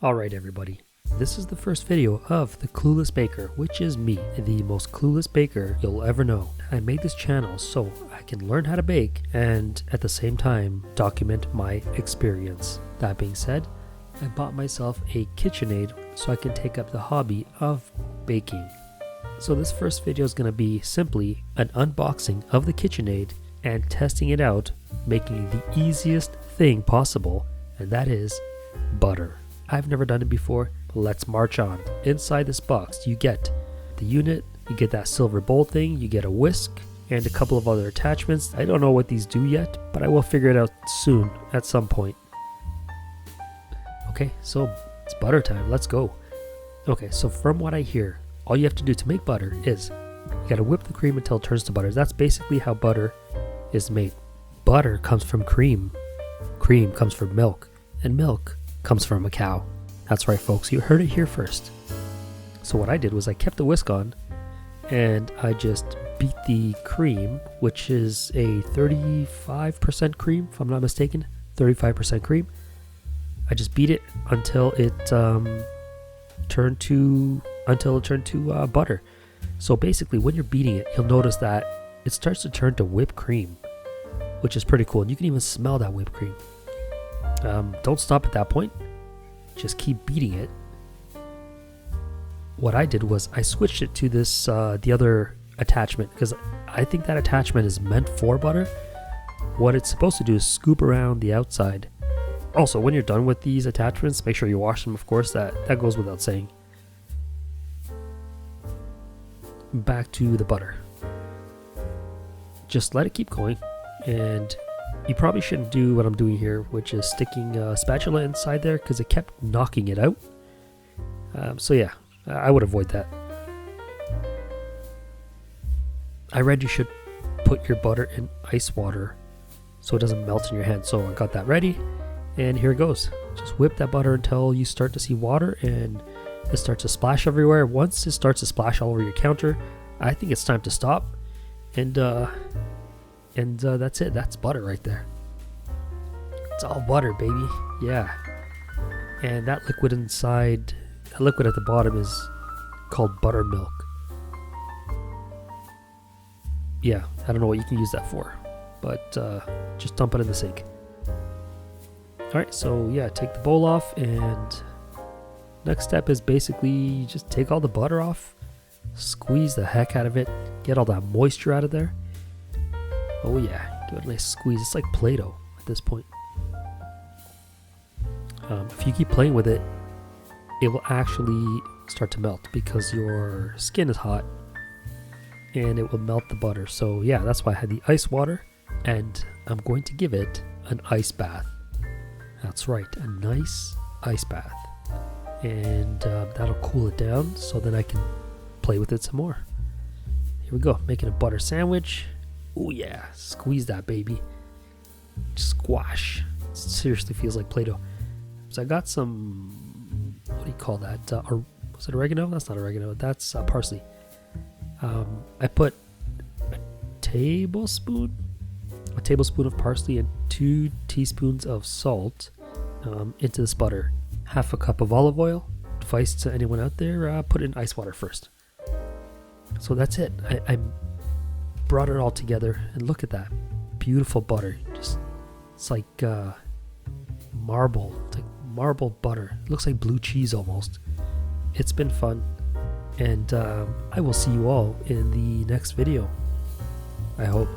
Alright everybody, this is the first video of the Clueless Baker, which is me, the most clueless baker you'll ever know. I made this channel so I can learn how to bake and at the same time document my experience. That being said, I bought myself a KitchenAid so I can take up the hobby of baking. So this first video is going to be simply an unboxing of the KitchenAid and testing it out, making the easiest thing possible, and that is butter. I've never done it before, but let's march on. Inside this box you get the unit, you get that silver bowl thing, you get a whisk, and a couple of other attachments. I don't know what these do yet, but I will figure it out soon at some point. Okay, so it's butter time, let's go. Okay, so from what I hear, all you have to do to make butter is you gotta whip the cream until it turns to butter. That's basically how butter is made. Butter comes from cream, cream comes from milk, and milk comes from a cow. That's right folks, you heard it here first. So what I did was I kept the whisk on and I just beat the cream, which is a 35% cream if I'm not mistaken, 35% cream. I just beat it until it turned to butter. So basically when you're beating it, you'll notice that it starts to turn to whipped cream, which is pretty cool, and you can even smell that whipped cream. Don't stop at that point, just keep beating it. What I did was I switched it to this the other attachment, because I think that attachment is meant for butter. What it's supposed to do is scoop around the outside. Also, when you're done with these attachments, make sure you wash them, of course, that goes without saying. Back to the butter. Just let it keep going, and you probably shouldn't do what I'm doing here, which is sticking a spatula inside there, because it kept knocking it out. So yeah, I would avoid that. I read you should put your butter in ice water so it doesn't melt in your hand. So I got that ready, and here it goes. Just whip that butter until you start to see water and it starts to splash everywhere. Once it starts to splash all over your counter, I think it's time to stop. And that's it. That's butter right there. It's all butter, baby. Yeah. And that liquid inside, that liquid at the bottom is called buttermilk. Yeah, I don't know what you can use that for, but just dump it in the sink. Alright, so yeah, take the bowl off, and next step is basically just take all the butter off, squeeze the heck out of it, get all that moisture out of there. Oh yeah, give it a nice squeeze. It's like Play-Doh at this point. If you keep playing with it, it will actually start to melt because your skin is hot and it will melt the butter. So yeah, that's why I had the ice water, and I'm going to give it an ice bath. That's right, a nice ice bath. And that'll cool it down so then I can play with it some more. Here we go, making a butter sandwich. Oh yeah, squeeze that baby. Squash. It seriously feels like Play-Doh. So I got some, what do you call that? Was it oregano? That's not oregano, that's parsley. I put a tablespoon of parsley and 2 teaspoons of salt into this butter. Half a cup of olive oil. Advice to anyone out there, put it in ice water first. So that's it. I brought it all together, and look at that beautiful butter. Just, it's like marble. It's like marble butter. It looks like blue cheese almost. It's been fun, and I will see you all in the next video, I hope.